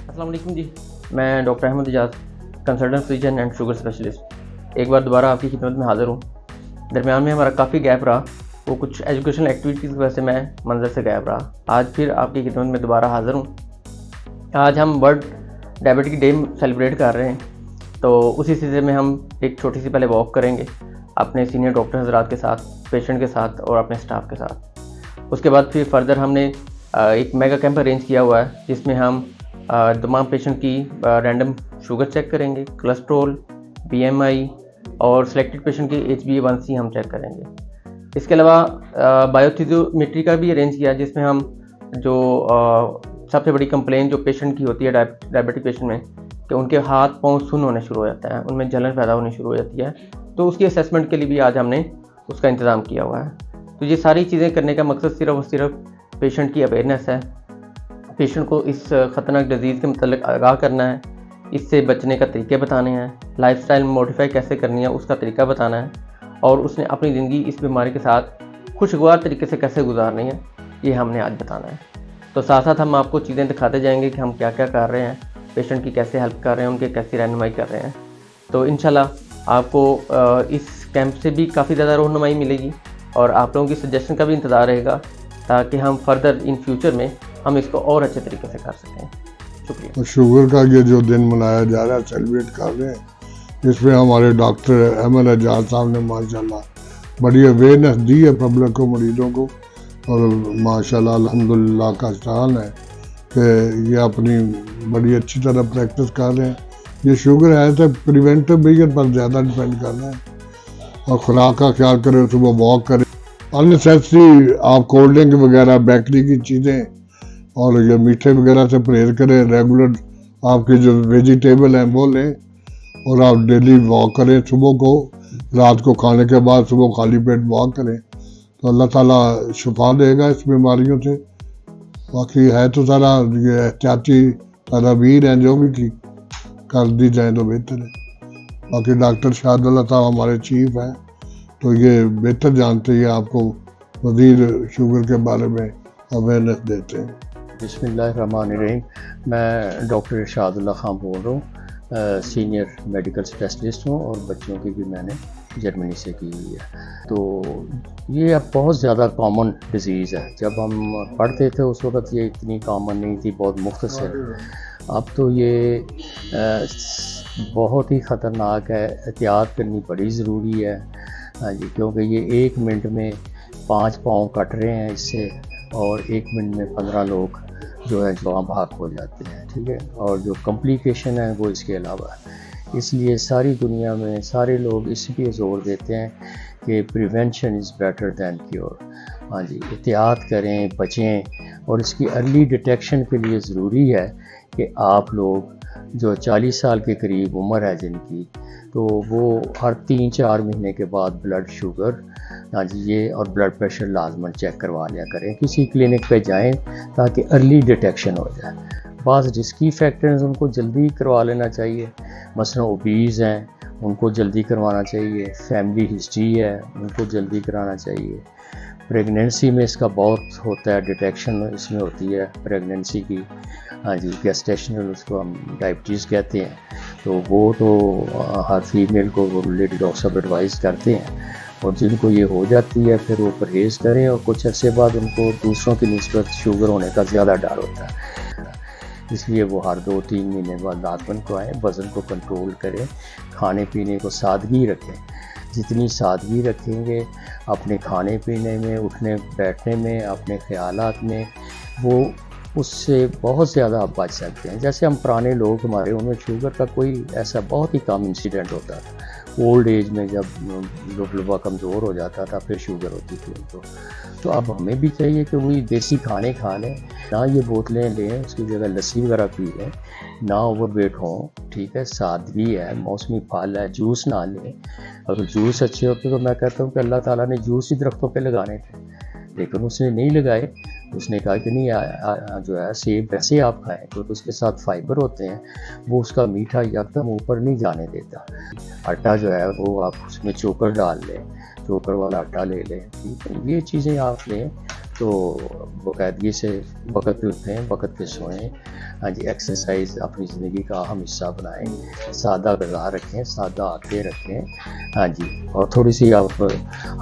अस्सलाम वालेकुम जी। मैं doctor Ahmad Ijaz, consultant physician and sugar specialist, एक बार दोबारा आपकी खिदमत में हाज़िर हूँ। दरमियान में हमारा काफ़ी गैप रहा, वो कुछ एजुकेशनल एक्टिविटीज़ की वजह से मैं मंज़र से गैप रहा। आज फिर आपकी खिदमत में दोबारा हाज़िर हूँ। आज हम वर्ल्ड डायबिटिक डे सेलिब्रेट कर रहे हैं, तो उसी सिलसिले में हम एक छोटी सी पहले वॉक करेंगे अपने सीनियर डॉक्टर हज़रात के साथ, पेशेंट के साथ और अपने स्टाफ के साथ। उसके बाद फिर फर्दर हमने एक मेगा कैंप अरेंज किया हुआ है, जिसमें हम तमाम पेशेंट की रैंडम शुगर चेक करेंगे, कोलेस्ट्रॉल, बीएमआई और सिलेक्टेड पेशेंट की HbA1c हम चेक करेंगे। इसके अलावा बायोथियोमेट्री का भी अरेंज किया, जिसमें हम जो सबसे बड़ी कंप्लेन जो पेशेंट की होती है डायबिटिक पेशेंट में, कि उनके हाथ पाँव सुन्न होने शुरू हो जाता है, उनमें जलन पैदा होनी शुरू हो जाती है, तो उसकी असेसमेंट के लिए भी आज हमने उसका इंतज़ाम किया हुआ है। तो ये सारी चीज़ें करने का मकसद सिर्फ़ और सिर्फ पेशेंट की अवेयरनेस है, पेशेंट को इस ख़तरनाक डिज़ीज़ के मतलब आगाह करना है, इससे बचने का तरीके बताने हैं, लाइफस्टाइल मॉडिफाई कैसे करनी है उसका तरीका बताना है, और उसने अपनी ज़िंदगी इस बीमारी के साथ खुशगवार तरीके से कैसे गुजारनी है, ये हमने आज बताना है। तो साथ साथ हम आपको चीज़ें दिखाते जाएंगे कि हम क्या क्या कर रहे हैं, पेशेंट की कैसे हेल्प कर रहे हैं, उनके कैसी रहनुमाई कर रहे हैं। तो इंशाल्लाह आपको इस कैंप से भी काफ़ी ज़्यादा रहनुमाई मिलेगी और आप लोगों की सजेशन का भी इंतज़ार रहेगा, ताकि हम फर्दर इन फ्यूचर में हम इसको और अच्छे तरीके से कर सकें। शुक्रिया। तो शुगर का ये जो दिन मनाया जा रहा है, सेलिब्रेट कर रहे हैं, इसमें हमारे डॉक्टर अहमद इजाज़ साहब ने माशाल्लाह बड़ी अवेयरनेस दी है पब्लिक को, मरीज़ों को, और माशाल्लाह अल्हम्दुलिल्लाह का स्थान है कि ये अपनी बड़ी अच्छी तरह प्रैक्टिस कर रहे हैं। ये शुगर है तो प्रिवेंटिव मेजर पर ज़्यादा डिपेंड कर रहा है, और खुराक का ख्याल करें, सुबह वॉक करें, अननेसेसरी आप कोल्ड ड्रिंक वगैरह, बेकरी की चीज़ें और ये मीठे वगैरह से परहेज करें। रेगुलर आपके जो वेजिटेबल हैं वो लें, और आप डेली वॉक करें सुबह को, रात को खाने के बाद सुबह खाली पेट वॉक करें, तो अल्लाह ताला शिफा देगा इस बीमारियों से। बाकी है तो सारा ये एहतियाती तदाबीर हैं, जो भी कर दी जाए तो बेहतर है। बाकी डॉक्टर शाहदुल्लाह साहब हमारे चीफ हैं, तो ये बेहतर जानते हैं, आपको मज़ीद शुगर के बारे में अवेयरनेस देते हैं। बिस्मिल्लाहिर्रहमानिर्रहीम। मैं डॉक्टर इरशादुल्लाह खान बोल रहा हूँ, सीनियर मेडिकल स्पेशलिस्ट हूँ, और बच्चों की भी मैंने जर्मनी से की हुई है। तो ये अब बहुत ज़्यादा कॉमन डिज़ीज़ है। जब हम पढ़ते थे उस वक़्त ये इतनी कॉमन नहीं थी, बहुत मुख्तसर। अब तो ये बहुत ही ख़तरनाक है, एहतियात करनी बड़ी ज़रूरी है। हाँ जी, क्योंकि ये 1 मिनट में 5 पाँव कट रहे हैं इससे, और 1 मिनट में 15 लोग जो है वहाँ भाग हो जाते हैं, ठीक है। और जो कॉम्प्लिकेशन है वो इसके अलावा है। इसलिए सारी दुनिया में सारे लोग इस पे ज़ोर देते हैं कि prevention is better than cure. हाँ जी, एहतियात करें, बचें, और इसकी अर्ली डिटेक्शन के लिए ज़रूरी है कि आप लोग जो 40 साल के करीब उम्र है जिनकी, तो वो हर 3-4 महीने के बाद ब्लड शुगर, हाँ जी, ये और ब्लड प्रेशर लाजमन चेक करवा लिया करें, किसी क्लिनिक पे जाएं ताकि अर्ली डिटेक्शन हो जाए। बाज़ रिस्की फैक्टर्स उनको जल्दी करवा लेना चाहिए, मसलन ओबीज़ हैं उनको जल्दी करवाना चाहिए, फैमिली हिस्ट्री है उनको जल्दी कराना चाहिए। प्रेगनेंसी में इसका बहुत होता है, डिटेक्शन इसमें होती है प्रेगनेंसी की। हाँ जी, गेस्टेशनल उसको हम डायबिटीज़ कहते हैं, तो वो तो हर फीमेल को वो लेडी डॉक्टर साहब एडवाइस करते हैं, और जिनको ये हो जाती है फिर वो परहेज़ करें, और कुछ अर्से बाद उनको दूसरों की निस्बत शुगर होने का ज़्यादा डर होता है, इसलिए वो हर 2-3 महीने बाद दांतवन को आएँ, वज़न को कंट्रोल करें, खाने पीने को सादगी रखें। जितनी सादगी रखेंगे अपने खाने पीने में, उठने बैठने में, अपने ख़यालात में, वो उससे बहुत ज़्यादा आप बच सकते हैं। जैसे हम पुराने लोग हमारे, उनमें शुगर का कोई ऐसा बहुत ही कम इंसिडेंट होता था। ओल्ड एज में जब लबा कमज़ोर हो जाता था फिर शुगर होती थी उनको। तो अब हमें भी चाहिए कि वही देसी खाने खा लें, ना ये बोतलें लें, उसकी जगह लस्सी वगैरह पी लें, ना ओवरवेट हों, ठीक है, सादगी है, मौसमी फल है, जूस ना लें। अगर जूस अच्छे होते तो मैं कहता हूँ कि अल्लाह ताला ने जूस ही दरख्तों पे लगाने थे, लेकिन उसने नहीं लगाए। उसने कहा कि नहीं जो है सेब वैसे आप खाएं, क्योंकि उसके साथ फाइबर होते हैं, वो उसका मीठा एकदम ऊपर नहीं जाने देता। आटा जो है वो आप उसमें चोकर डाल लें, चोकर वाला आटा ले लें, ठीक है, ये चीज़ें आप लें तो बाकायदगी से वक़्त पे उठें, वक़्त पे सोएं। हाँ जी, एक्सरसाइज अपनी ज़िंदगी का अहम हिस्सा बनाएं, सादा ग़िज़ा रखें, सादा आदतें रखें। हाँ जी, और थोड़ी सी आप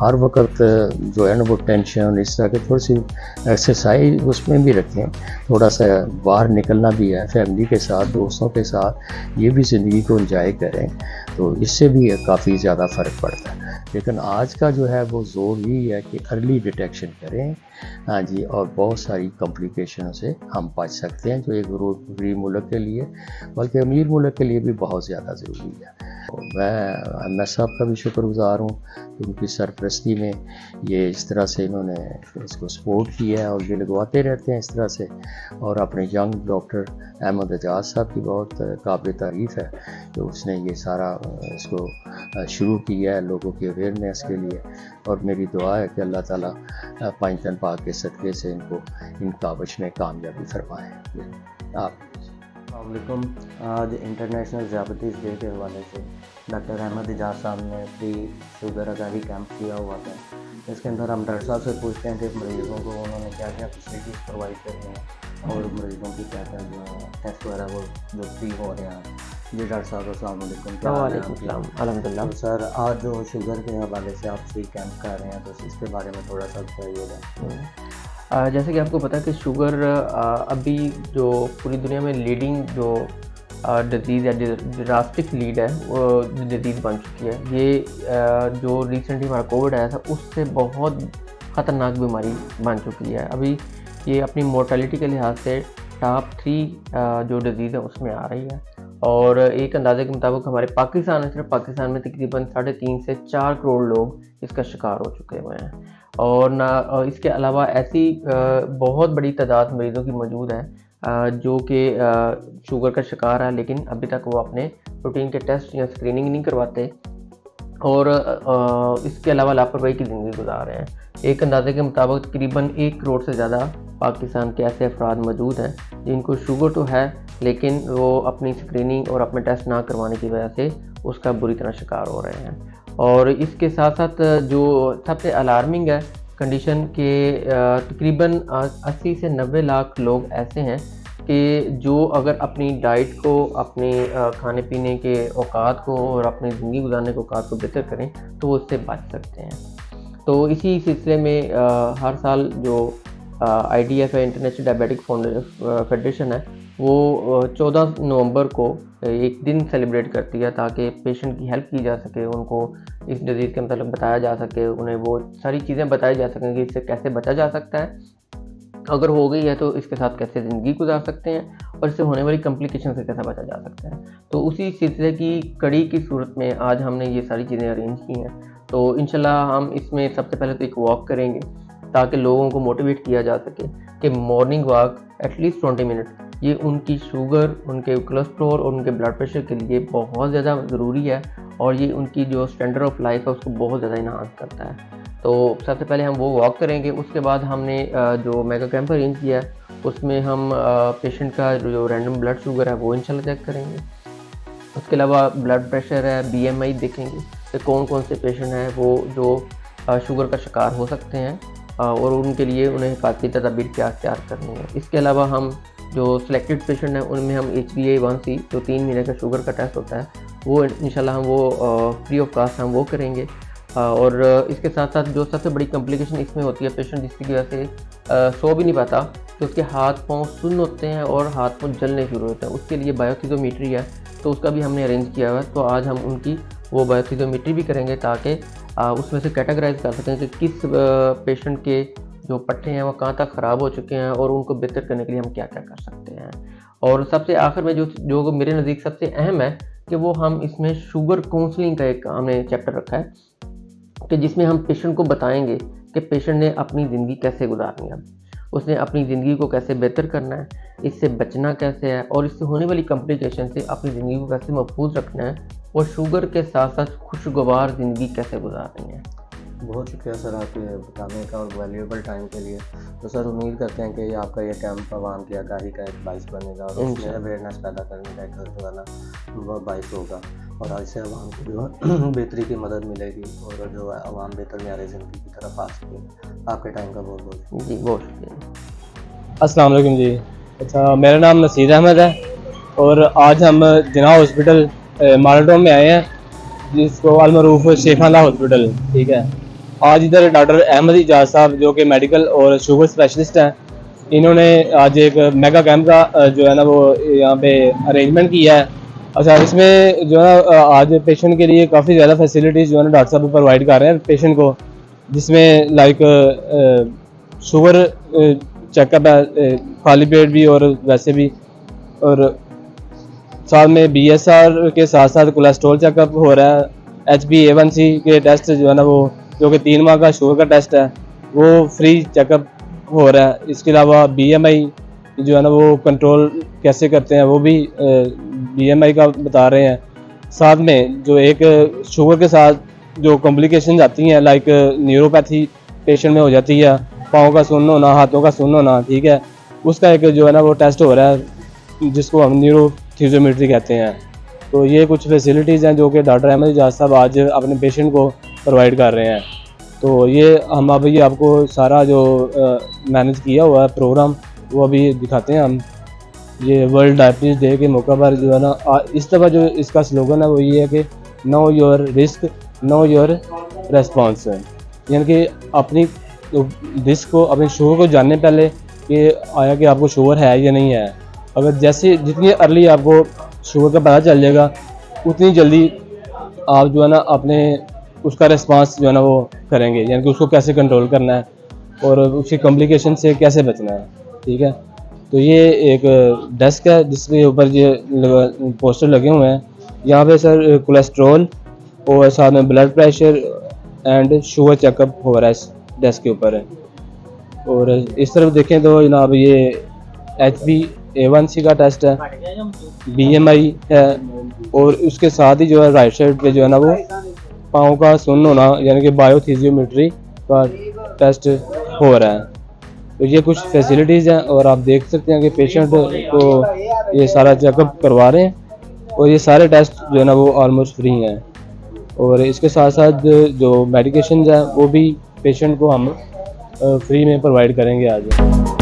हर वक़्त जो है ना वो टेंशन इस तरह की थोड़ी सी एक्सरसाइज उसमें भी रखें। थोड़ा सा बाहर निकलना भी है फैमिली के साथ, दोस्तों के साथ, ये भी ज़िंदगी को एंजॉय करें, तो इससे भी काफ़ी ज़्यादा फ़र्क पड़ता है। लेकिन आज का जो है वो ज़ोर यही है कि अर्ली डिटेक्शन करें। हाँ जी, और बहुत सारी कॉम्प्लिकेशन से हम बच सकते हैं, जो एक गरीब मुल्क के लिए बल्कि अमीर मुल्क के लिए भी बहुत ज़्यादा ज़रूरी है। मैं साहब का भी शुक्रगुज़ार हूँ कि उनकी सरपरस्ती में ये इस तरह से इन्होंने इसको सपोर्ट किया है और ये लगवाते रहते हैं इस तरह से। और अपने यंग डॉक्टर अहमद एजाज साहब की बहुत काबिल तारीफ़ है कि उसने ये सारा इसको शुरू किया है लोगों की अवेयरनेस के लिए। और मेरी दुआ है कि अल्लाह ताला पंजतन पाक के सदक़े से इनको इन काविश में कामयाबी फरमाए। आप अस्सलामुअलैकुम। आज इंटरनेशनल ज़ियाबतीस डे के हवाले से डॉक्टर अहमद एजाज साहब ने फ्री शुगर आगाही कैंप किया हुआ था। इसके अंदर हम डॉक्टर साहब से पूछते हैं कि मरीज़ों को उन्होंने क्या क्या फैसिलिटीज़ प्रोवाइड करनी है और मरीज़ों की क्या क्या टेस्ट वगैरह वो जो फ्री हो रहे हैं। जी डॉक्टर साहब अस्सलामुअलैकुम। वालेकुम अल्हम्दुलिल्लाह। तो सर आज जो शुगर के हवाले से आप फ्री कैंप कर रहे हैं तो इसके बारे में थोड़ा सा बताइएगा। जैसे कि आपको पता है कि शुगर अभी जो पूरी दुनिया में लीडिंग जो डिज़ीज़ या ड्रास्टिक लीड है वो डिज़ीज़ बन चुकी है। ये जो रिसेंटली हमारा कोविड आया था उससे बहुत ख़तरनाक बीमारी बन चुकी है। अभी ये अपनी मोर्टेलिटी के लिहाज से टॉप 3 जो डिज़ीज़ है उसमें आ रही है। और एक अंदाजे के मुताबिक हमारे पाकिस्तान में, सिर्फ पाकिस्तान में तकरीबन 3.5 से 4 करोड़ लोग इसका शिकार हो चुके हुए हैं। और इसके अलावा ऐसी बहुत बड़ी तादाद मरीज़ों की मौजूद है जो कि शुगर का शिकार है, लेकिन अभी तक वो अपने रूटीन के टेस्ट या स्क्रीनिंग नहीं करवाते और इसके अलावा लापरवाही की ज़िंदगी गुजार रहे हैं। एक अंदाजे के मुताबिक तकरीबन 1 करोड़ से ज़्यादा पाकिस्तान के ऐसे अफराद मौजूद हैं जिनको शुगर तो है लेकिन वो अपनी स्क्रीनिंग और अपने टेस्ट ना करवाने की वजह से उसका बुरी तरह शिकार हो रहे हैं। और इसके साथ साथ जो सबसे अलार्मिंग है कंडीशन के तकरीबन 80 से 90 लाख लोग ऐसे हैं कि जो अगर अपनी डाइट को, अपने खाने पीने के औकात को और अपनी ज़िंदगी गुजारने के औकात को बेहतर करें तो वो उससे बच सकते हैं। तो इसी सिलसिले में हर साल जो IDF है, इंटरनेशनल डायबिटिक फेडरेशन है, वो 14 नवंबर को एक दिन सेलिब्रेट करती है ताकि पेशेंट की हेल्प की जा सके, उनको इस डिज़ीज़ के मतलब बताया जा सके, उन्हें वो सारी चीज़ें बताई जा सकें कि इससे कैसे बचा जा सकता है, अगर हो गई है तो इसके साथ कैसे ज़िंदगी गुजार सकते हैं और इससे होने वाली कॉम्प्लिकेशन से कैसे बचा जा सकता है। तो उसी सिलसिले की कड़ी की सूरत में आज हमने ये सारी चीज़ें अरेंज की हैं। तो इंशाल्लाह हम इसमें सबसे पहले तो एक वॉक करेंगे ताकि लोगों को मोटिवेट किया जा सके कि मॉर्निंग वॉक एटलीस्ट 20 मिनट ये उनकी शुगर, उनके कोलेस्ट्रॉल और उनके ब्लड प्रेशर के लिए बहुत ज़्यादा ज़रूरी है और ये उनकी जो स्टैंडर्ड ऑफ लाइफ है उसको बहुत ज़्यादा इन्हांस करता है। तो सबसे पहले हम वो वॉक करेंगे। उसके बाद हमने जो मेगा कैंप अरेंज किया है उसमें हम पेशेंट का जो रैंडम ब्लड शुगर है वो इंशाल्लाह चेक करेंगे। उसके अलावा ब्लड प्रेशर है, BMI देखेंगे कि कौन कौन से पेशेंट हैं वो जो शुगर का शिकार हो सकते हैं और उनके लिए उन्हें हिफाजती तदाबीर क्या अख्तियार करनी है। इसके अलावा हम जो सिलेक्टेड पेशेंट हैं उनमें हम HbA1c जो 3 महीने का शुगर का टेस्ट होता है वो इंशाल्लाह हम वो फ्री ऑफ कास्ट हम वो करेंगे। और इसके साथ साथ जो सबसे बड़ी कॉम्प्लिकेशन इसमें होती है, पेशेंट जिसकी वजह से सो भी नहीं पाता तो उसके हाथ पाँव सुन्न होते हैं और हाथ पाँव जलने शुरू होते हैं, उसके लिए बायोथियोमेट्री है तो उसका भी हमने अरेंज किया हुआ है। तो आज हम उनकी वो बायोथियोमेट्री भी करेंगे ताकि उसमें से कैटेगराइज कर सकें कि किस पेशेंट के जो पट्टे हैं वो कहाँ तक ख़राब हो चुके हैं और उनको बेहतर करने के लिए हम क्या क्या कर सकते हैं। और सबसे आखिर में जो मेरे नज़दीक सबसे अहम है कि वो हम इसमें शुगर काउंसलिंग का एक हमने चैप्टर रखा है कि जिसमें हम पेशेंट को बताएंगे कि पेशेंट ने अपनी ज़िंदगी कैसे गुजारनी है, उसने अपनी ज़िंदगी को कैसे बेहतर करना है, इससे बचना कैसे है और इससे होने वाली कॉम्प्लिकेशन से अपनी ज़िंदगी को कैसे महफूज रखना है और शुगर के साथ साथ खुशगवार ज़िंदगी कैसे गुजारनी है। बहुत शुक्रिया सर आपके बताने का और वैल्यूएबल टाइम के लिए। तो सर उम्मीद करते हैं कि आपका ये कैंप आवाम की आगाही का एक बाइस बनेगा और उसमें अवेयरनेस पैदा करने का एक वाला बाइस होगा। और आज से आवाम को जो है बेहतरी की मदद मिलेगी और जो है आवाम बेहतर मेयार ज़िंदगी की तरफ आ सके। आपके टाइम का बहुत बहुत जी बहुत शुक्रिया। अस्सलाम वालेकुम जी। अच्छा, मेरा नाम नसीर अहमद है और आज हम जिना हॉस्पिटल माराटोन में आए हैं, जिसको अलमरूफ शेखाना हॉस्पिटल, ठीक है। आज इधर डॉक्टर अहमद इजाज़ साहब जो कि मेडिकल और शुगर स्पेशलिस्ट हैं, इन्होंने आज एक मेगा कैंप का जो है ना वो यहाँ पे अरेंजमेंट किया है। अच्छा, इसमें जो है आज पेशेंट के लिए काफ़ी ज़्यादा फैसिलिटीज़ जो है ना डॉक्टर साहब प्रोवाइड कर रहे हैं पेशेंट को, जिसमें लाइक शुगर चेकअप है खाली पेट भी और वैसे भी, और साथ में BSR के साथ साथ कोलेस्ट्रॉल चेकअप हो रहा है, HbA1c के टेस्ट जो है ना वो जो कि 3 माह का शुगर का टेस्ट है वो फ्री चेकअप हो रहा है। इसके अलावा BMI जो है ना वो कंट्रोल कैसे करते हैं वो भी BMI का बता रहे हैं। साथ में जो एक शुगर के साथ जो कॉम्प्लिकेशन आती हैं लाइक न्यूरोपैथी पेशेंट में हो जाती है, पाँव का सुन्न होना, हाथों का सुन्न होना, ठीक है, उसका एक जो है ना वो टेस्ट हो रहा है जिसको हम न्यूरोथियोमेट्री कहते हैं। तो ये कुछ फैसिलिटीज़ हैं जो कि डॉक्टर अहमद इजाज़ साहब आज अपने पेशेंट को प्रोवाइड कर रहे हैं। तो ये हम अभी आपको सारा जो मैनेज किया हुआ है प्रोग्राम वो अभी दिखाते हैं हम। ये वर्ल्ड डायबिटीज़ डे के मौका पर जो है ना इस दफ़ा जो इसका स्लोगन है वो ये है कि know your risk know your response, यानी कि अपनी रिस्क को, अपने शुगर को जानने पहले कि आया कि आपको शुगर है या नहीं है। अगर जैसे जितनी अर्ली आपको शुगर का पता चल जाएगा उतनी जल्दी आप जो है ना अपने उसका रिस्पांस जो है ना वो करेंगे, यानी कि उसको कैसे कंट्रोल करना है और उसकी कॉम्प्लिकेशन से कैसे बचना है, ठीक है। तो ये एक डेस्क है जिसके ऊपर ये पोस्टर लगे हुए हैं। यहाँ पे सर कोलेस्ट्रॉल और साथ में blood pressure and sugar checkup हो रहा है इस डेस्क के ऊपर है। और इस तरफ देखें तो जनाब ये HbA1c का टेस्ट है, BMI है और उसके साथ ही जो है राइट साइड पे जो है ना वो पाँव का सुन्न होना यानी कि बायोथियोमेट्री का टेस्ट हो रहा है। तो ये कुछ फैसिलिटीज़ हैं और आप देख सकते हैं कि पेशेंट को ये सारा चेकअप करवा रहे हैं और ये सारे टेस्ट जो है ना वो ऑलमोस्ट फ्री हैं। और इसके साथ साथ जो मेडिकेशन हैं वो भी पेशेंट को हम फ्री में प्रोवाइड करेंगे आज।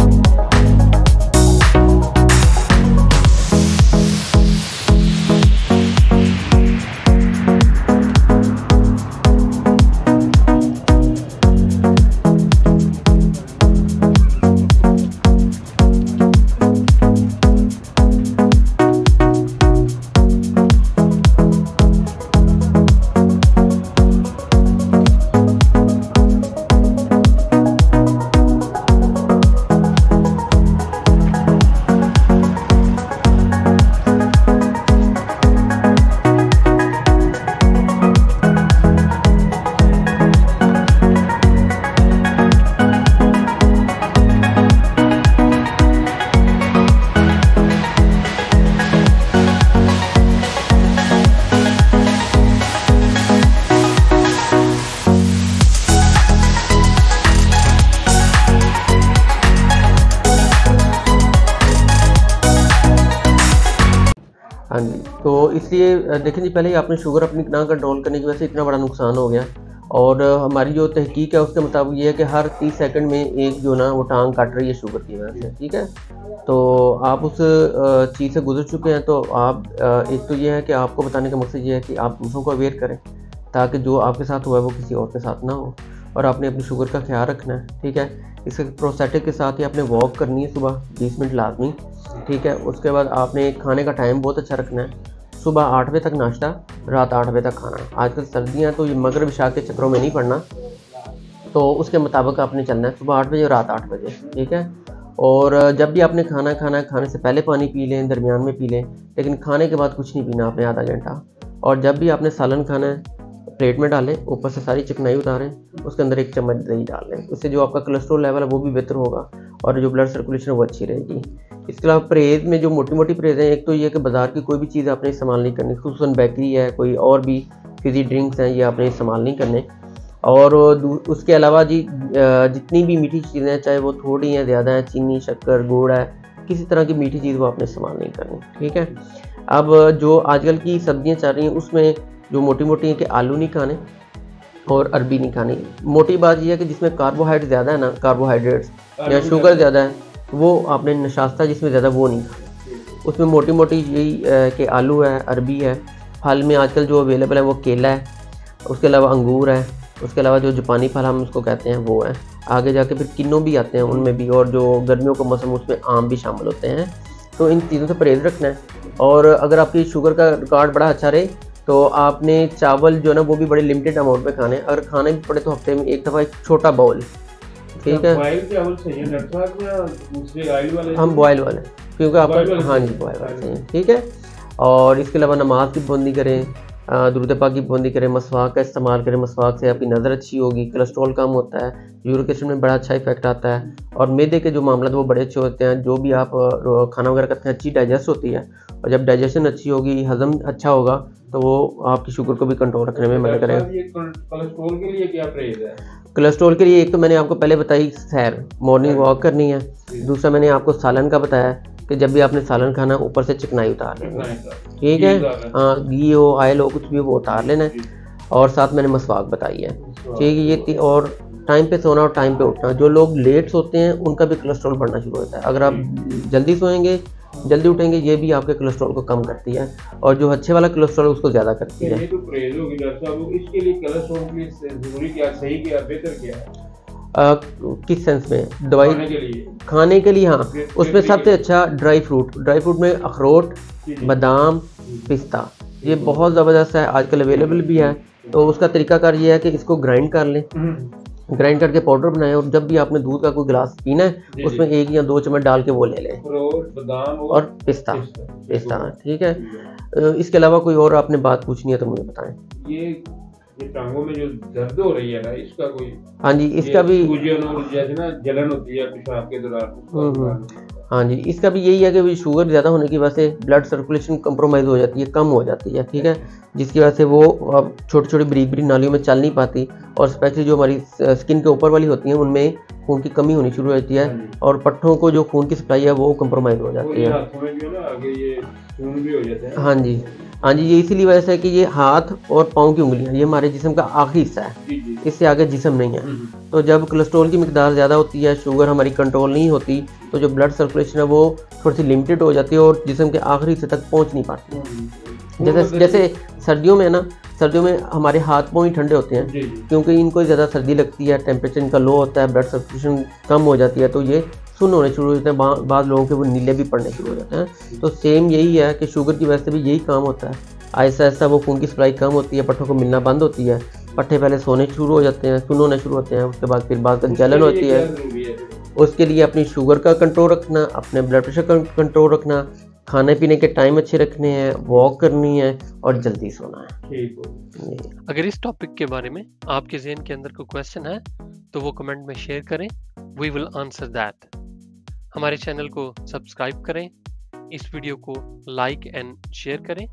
हाँ जी, तो इसलिए देखें जी पहले ही आपने शुगर अपनी ना कंट्रोल करने की वजह से इतना बड़ा नुकसान हो गया। और हमारी जो तहकीक है उसके मुताबिक ये है कि हर 30 सेकंड में एक जो ना वो टांग काट रही है शुगर की वजह से, ठीक है। तो आप उस चीज़ से गुजर चुके हैं। तो आप एक तो ये है कि आपको बताने का मकसद ये है कि आप दूसरों को अवेयर करें ताकि जो आपके साथ हुआ है वो किसी और के साथ ना हो। और आपने अपनी शुगर का ख्याल रखना है, ठीक है। इसके प्रोस्टेटिक के साथ ही आपने वॉक करनी है सुबह 20 मिनट लाजमी, ठीक है। उसके बाद आपने खाने का टाइम बहुत अच्छा रखना है, सुबह 8 बजे तक नाश्ता, रात 8 बजे तक खाना। आजकल सर्दियाँ तो ये मगरिब इशा के चक्रों में नहीं पड़ना, तो उसके मुताबिक आपने चलना है, सुबह 8 बजे और रात 8 बजे, ठीक है। और जब भी आपने खाना खाना है खाने से पहले पानी पी लें, दरमियान में पी लें, लेकिन खाने के बाद कुछ नहीं पीना आपने आधा घंटा। और जब भी आपने सालन खाना है प्लेट में डालें, ऊपर से सारी चिकनाई उतारें, उसके अंदर 1 चम्मच दही डाल लें। उससे जो आपका कोलेस्ट्रॉल लेवल है वो भी बेहतर होगा और जो ब्लड सर्कुलेशन है वो अच्छी रहेगी। इसके अलावा परहेज़ में जो मोटी मोटी परहेज़ हैं, एक तो ये कि बाज़ार की कोई भी चीज़ आपने इस्तेमाल नहीं करनी, खुसूसन बेकरी है, कोई और भी फिज़ी ड्रिंक्स हैं, ये आपने इस्तेमाल नहीं करने। और उसके अलावा जी जितनी भी मीठी चीज़ें हैं, चाहे वो थोड़ी हैं ज़्यादा हैं, चीनी शक्कर गुड़ है, किसी तरह की मीठी चीज़ वो आपने इस्तेमाल नहीं करनी, ठीक है। अब जो आजकल की सब्जियां चल रही हैं उसमें जो मोटी मोटी हैं कि आलू नहीं खाने और अरबी नहीं खानी। मोटी बात यह है कि जिसमें कार्बोहाइड्रेट ज़्यादा है ना, कार्बोहाइड्रेट्स या शुगर ज़्यादा है, वो आपने नशास्ता जिसमें ज़्यादा वो नहीं खाना। उसमें मोटी मोटी यही कि आलू है, अरबी है, फल में आजकल जो अवेलेबल है वो केला है, उसके अलावा अंगूर है, उसके अलावा जो जापानी फल हम उसको कहते हैं वो है। आगे जाके फिर किन्नू भी आते हैं उनमें भी, और जो गर्मियों का मौसम उसमें आम भी शामिल होते हैं। तो इन चीज़ों से परहेज़ रखना है। और अगर आपकी शुगर का रिकॉर्ड बड़ा अच्छा रहे तो आपने चावल जो है ना वो भी बड़े लिमिटेड अमाउंट में खाने, अगर खाने भी पड़े तो हफ्ते में एक दफ़ा एक छोटा बाउल, ठीक है। हम बॉयल वाले, क्योंकि आपका हाँ जी बॉयल वाले चाहिए, ठीक है। और इसके अलावा नमाज की पाबंदी करें, दुरूद पाक की पाबंदी करें, मसवाक का इस्तेमाल करें। मसवाक से आपकी नज़र अच्छी होगी, कोलेस्ट्रॉल कम होता है, यूरिक एसिड में बड़ा अच्छा इफेक्ट आता है, और मैदे के जो मामला वो बड़े अच्छे होते हैं। जो भी आप खाना वगैरह करते हैं अच्छी डाइजेस्ट होती है, और जब डाइजेशन अच्छी होगी, हजम अच्छा होगा, तो वो आपकी शुगर को भी कंट्रोल रखने में मदद करेगा। कोलेस्ट्रॉल के लिए क्या परहेज है? कोलेस्ट्रॉल के लिए एक तो मैंने आपको पहले बताई सैर, मॉर्निंग वॉक करनी है। दूसरा मैंने आपको सालन का बताया कि जब भी आपने सालन खाना ऊपर से चिकनाई उतार लेना है, ठीक है। हाँ, घी हो, ऑयल हो, कुछ भी वो उतार लेना है। और साथ मैंने मसवाक बताई है, ठीक है। ये और टाइम पे सोना और टाइम पे उठना। जो लोग लेट सोते हैं उनका भी कोलेस्ट्रॉल बढ़ना शुरू होता है। अगर आप जल्दी सोएंगे, जल्दी उठेंगे, ये भी आपके कोलेस्ट्रॉल को कम करती है, और जो अच्छे वाला कोलेस्ट्रॉल उसको ज़्यादा करती है। ये तो परहेज होगी डॉक्टर साहब, इसके लिए कोलेस्ट्रॉल के लिए जरूरी क्या, सही क्या, बेहतर क्या है? किस सेंस में? दवाई खाने के लिए हाँ, उसमें सबसे अच्छा ड्राई फ्रूट में अखरोट, बादाम, पिस्ता, ये बहुत ज़बरदस्त है, आजकल अवेलेबल भी है। तो उसका तरीकाकार ये है कि इसको ग्राइंड कर लें, ग्राइंड करके पाउडर बनाएं, और जब भी आपने दूध का कोई गिलास पीना है उसमें 1 या 2 चम्मच डाल के वो ले लें, बादाम और पिस्ता, ठीक है। इसके अलावा कोई और आपने बात पूछनी है तो मुझे बताएं। ये टांगों में जो दर्द हो रही है ना, इसका कोई? हाँ जी, इसका भी जैसे ना जलन होती है पेशाब के दौरान। हाँ जी, इसका भी यही है कि शुगर ज़्यादा होने की वजह से ब्लड सर्कुलेशन कंप्रोमाइज़ हो जाती है, कम हो जाती है, ठीक है। जिसकी वजह से वो अब छोटी छोटी बारीक बारीक नालियों में चल नहीं पाती, और स्पेशली जो हमारी स्किन के ऊपर वाली होती हैं उनमें खून की कमी होनी शुरू हो जाती है, और पट्टों को जो खून की सप्लाई है वो कंप्रोमाइज़ हो जाती है। हाँ जी, हाँ जी, ये इसीलिए वजह से है कि ये हाथ और पाँव की उंगलियां ये हमारे जिस्म का आखिरी हिस्सा है, इससे आगे जिस्म नहीं है। तो जब कोलेस्ट्रॉल की मिकदार ज़्यादा होती है, शुगर हमारी कंट्रोल नहीं होती, तो जो ब्लड सर्कुलेशन है वो थोड़ी सी लिमिटेड हो जाती है और जिस्म के आखिरी हिस्से तक पहुंच नहीं पाती। जैसे सर्दियों में ना, सर्दियों में हमारे हाथ पाँव ही ठंडे होते हैं, क्योंकि इनको ज़्यादा सर्दी लगती है, टेम्परेचर इनका लो होता है, ब्लड सर्कुलेशन कम हो जाती है, तो ये सुन्न होने शुरू हो जाते हैं। बाद लोगों के वो नीले भी पड़ने शुरू हो जाते हैं। तो सेम यही है कि शुगर की वजह से भी यही काम होता है। आहिस्ता आहिस्ता वो खून की सप्लाई कम होती है, पट्टों को मिलना बंद होती है, पट्टे पहले सोने शुरू हो जाते हैं, सुन्न होने शुरू होते हैं, उसके बाद फिर बाद जलन होती है। उसके लिए अपनी शुगर का कंट्रोल रखना, अपने ब्लड प्रेशर का कंट्रोल रखना, खाने पीने के टाइम अच्छे रखने हैं, वॉक करनी है, और जल्दी सोना है। अगर इस टॉपिक के बारे में आपके ज़हन के अंदर कोई क्वेश्चन है तो वो कमेंट में शेयर करें, वी विल आंसर दैट। हमारे चैनल को सब्सक्राइब करें, इस वीडियो को लाइक एंड शेयर करें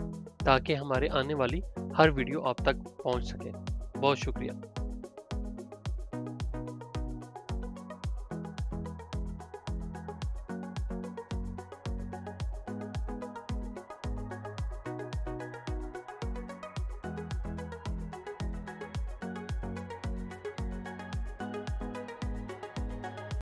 ताकि हमारे आने वाली हर वीडियो आप तक पहुंच सके। बहुत शुक्रिया।